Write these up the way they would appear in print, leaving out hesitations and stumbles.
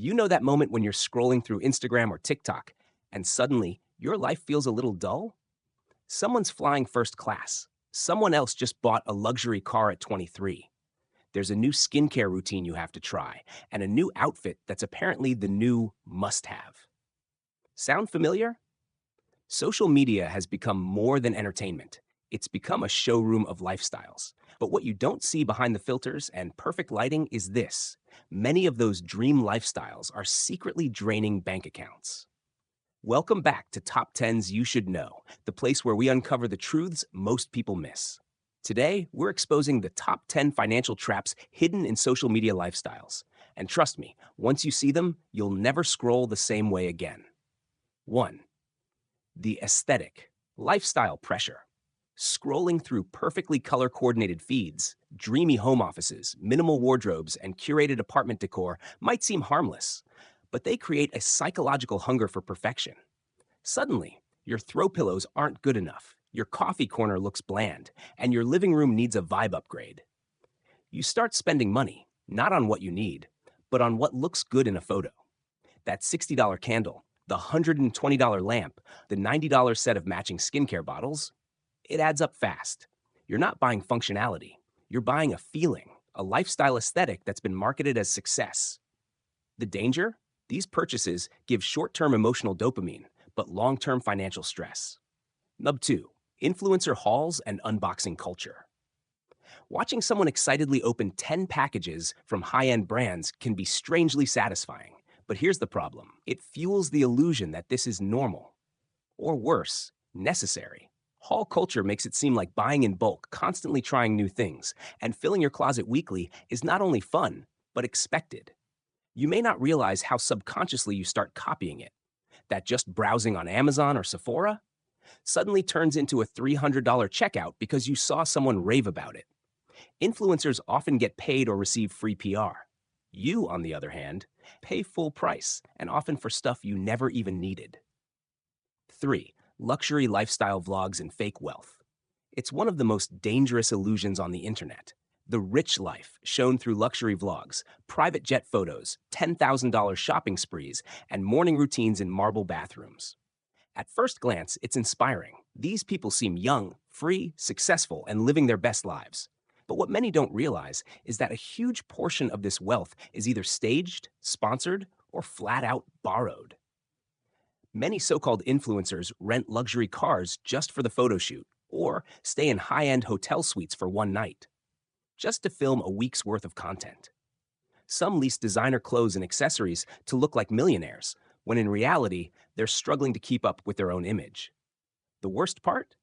You know that moment when you're scrolling through Instagram or TikTok and suddenly your life feels a little dull? Someone's flying first class. Someone else just bought a luxury car at 23. There's a new skincare routine you have to try and a new outfit that's apparently the new must have. Sound familiar? Social media has become more than entertainment. It's become a showroom of lifestyles. But what you don't see behind the filters and perfect lighting is this: many of those dream lifestyles are secretly draining bank accounts. Welcome back to Top 10s You Should Know, the place where we uncover the truths most people miss. Today, we're exposing the top 10 financial traps hidden in social media lifestyles. And trust me, once you see them, you'll never scroll the same way again. 1. The aesthetic, lifestyle pressure. Scrolling through perfectly color coordinated feeds, dreamy home offices, minimal wardrobes, and curated apartment decor might seem harmless, but they create a psychological hunger for perfection. Suddenly, your throw pillows aren't good enough, your coffee corner looks bland, and your living room needs a vibe upgrade. You start spending money, not on what you need, but on what looks good in a photo. That $60 candle, the $120 lamp, the $90 set of matching skincare bottles, it adds up fast. You're not buying functionality, you're buying a feeling, a lifestyle aesthetic that's been marketed as success. The danger? These purchases give short-term emotional dopamine, but long-term financial stress. Nub 2. Influencer hauls and unboxing culture. Watching someone excitedly open 10 packages from high-end brands can be strangely satisfying. But here's the problem. It fuels the illusion that this is normal. Or worse, necessary. Haul culture makes it seem like buying in bulk, constantly trying new things, and filling your closet weekly is not only fun, but expected. You may not realize how subconsciously you start copying it. That just browsing on Amazon or Sephora suddenly turns into a $300 checkout because you saw someone rave about it. Influencers often get paid or receive free PR. You, on the other hand, pay full price and often for stuff you never even needed. 3. Luxury lifestyle vlogs and fake wealth. It's one of the most dangerous illusions on the internet. The rich life shown through luxury vlogs, private jet photos, $10,000 shopping sprees, and morning routines in marble bathrooms. At first glance, it's inspiring. These people seem young, free, successful, and living their best lives. But what many don't realize is that a huge portion of this wealth is either staged, sponsored, or flat out borrowed. Many so-called influencers rent luxury cars just for the photo shoot, or stay in high-end hotel suites for one night, just to film a week's worth of content. Some lease designer clothes and accessories to look like millionaires, when in reality, they're struggling to keep up with their own image. The worst part?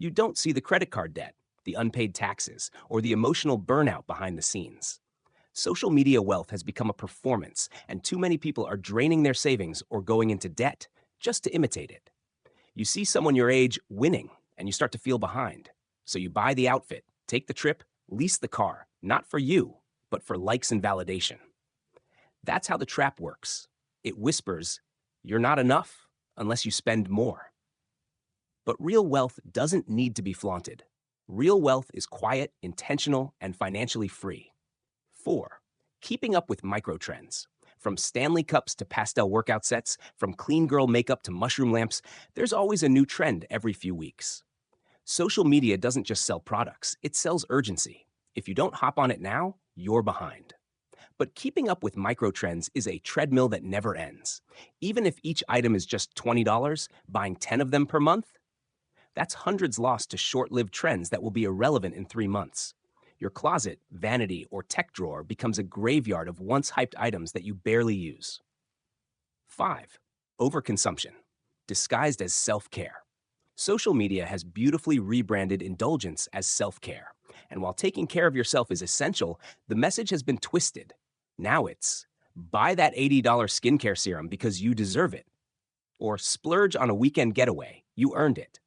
You don't see the credit card debt, the unpaid taxes, or the emotional burnout behind the scenes. Social media wealth has become a performance, and too many people are draining their savings or going into debt just to imitate it. You see someone your age winning, and you start to feel behind. So you buy the outfit, take the trip, lease the car, not for you, but for likes and validation. That's how the trap works. It whispers, "You're not enough unless you spend more." But real wealth doesn't need to be flaunted. Real wealth is quiet, intentional, and financially free. 4. Keeping up with microtrends. From Stanley Cups to pastel workout sets, from clean girl makeup to mushroom lamps, there's always a new trend every few weeks. Social media doesn't just sell products, it sells urgency. If you don't hop on it now, you're behind. But keeping up with microtrends is a treadmill that never ends. Even if each item is just $20, buying 10 of them per month, that's hundreds lost to short-lived trends that will be irrelevant in 3 months. Your closet, vanity, or tech drawer becomes a graveyard of once-hyped items that you barely use. 5. Overconsumption, disguised as self-care. Social media has beautifully rebranded indulgence as self-care. And while taking care of yourself is essential, the message has been twisted. Now it's, buy that $80 skincare serum because you deserve it. Or splurge on a weekend getaway, you earned it.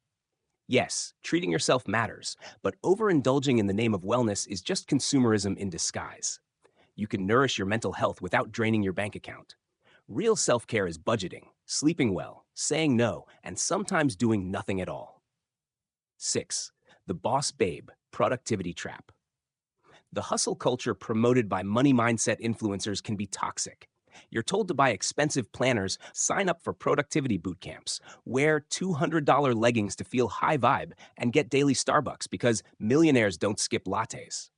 Yes, treating yourself matters, but overindulging in the name of wellness is just consumerism in disguise. You can nourish your mental health without draining your bank account. Real self-care is budgeting, sleeping well, saying no, and sometimes doing nothing at all. 6. The boss babe productivity trap. The hustle culture promoted by money mindset influencers can be toxic. You're told to buy expensive planners, sign up for productivity boot camps, wear $200 leggings to feel high vibe, and get daily Starbucks because millionaires don't skip lattes.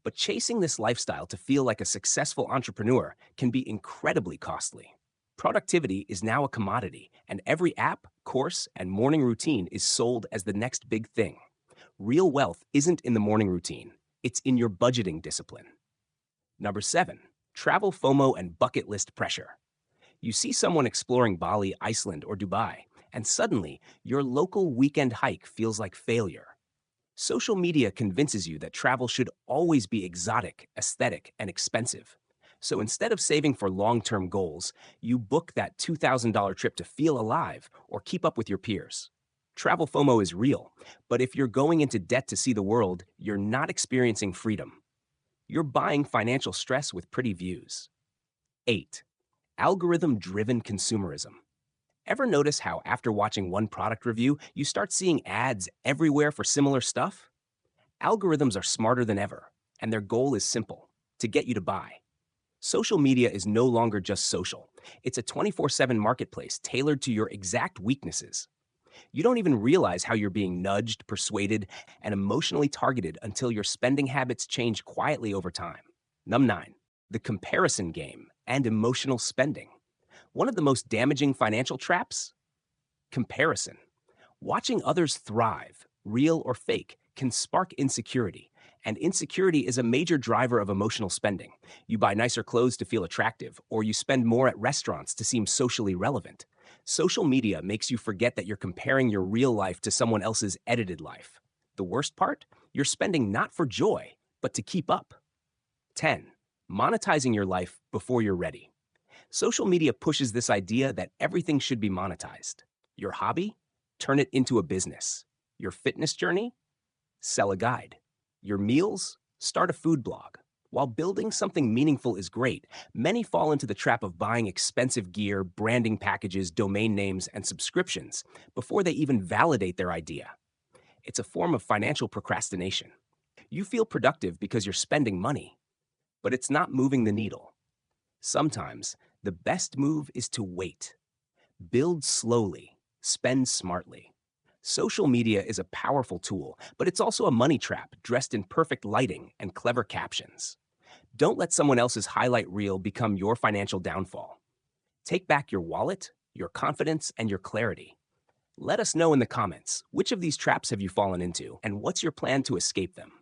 But chasing this lifestyle to feel like a successful entrepreneur can be incredibly costly. Productivity is now a commodity, and every app, course, and morning routine is sold as the next big thing. Real wealth isn't in the morning routine, it's in your budgeting discipline. Number 7, travel FOMO and bucket list pressure. You see someone exploring Bali, Iceland, or Dubai, and suddenly your local weekend hike feels like failure. Social media convinces you that travel should always be exotic, aesthetic, and expensive. So instead of saving for long term goals, you book that $2,000 trip to feel alive or keep up with your peers. Travel FOMO is real, but if you're going into debt to see the world, you're not experiencing freedom. You're buying financial stress with pretty views. 8. Algorithm driven consumerism. Ever notice how after watching one product review, you start seeing ads everywhere for similar stuff? Algorithms are smarter than ever, and their goal is simple: to get you to buy. Social media is no longer just social. It's a 24/7 marketplace tailored to your exact weaknesses. You don't even realize how you're being nudged, persuaded, and emotionally targeted until your spending habits change quietly over time. Number 9, the comparison game and emotional spending. One of the most damaging financial traps? Comparison. Watching others thrive, real or fake, can spark insecurity. And insecurity is a major driver of emotional spending. You buy nicer clothes to feel attractive, or you spend more at restaurants to seem socially relevant. Social media makes you forget that you're comparing your real life to someone else's edited life. The worst part? You're spending not for joy, but to keep up. 10. Monetizing your life before you're ready. Social media pushes this idea that everything should be monetized. Your hobby? Turn it into a business. Your fitness journey? Sell a guide. Your meals? Start a food blog. While building something meaningful is great, many fall into the trap of buying expensive gear, branding packages, domain names, and subscriptions before they even validate their idea. It's a form of financial procrastination. You feel productive because you're spending money, but it's not moving the needle. Sometimes, the best move is to wait. Build slowly, spend smartly. Social media is a powerful tool, but it's also a money trap dressed in perfect lighting and clever captions. Don't let someone else's highlight reel become your financial downfall. Take back your wallet, your confidence, and your clarity. Let us know in the comments, which of these traps have you fallen into, and what's your plan to escape them?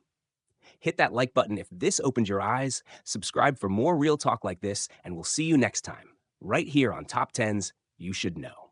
Hit that like button if this opened your eyes, subscribe for more real talk like this, and we'll see you next time, right here on Top 10s You Should Know.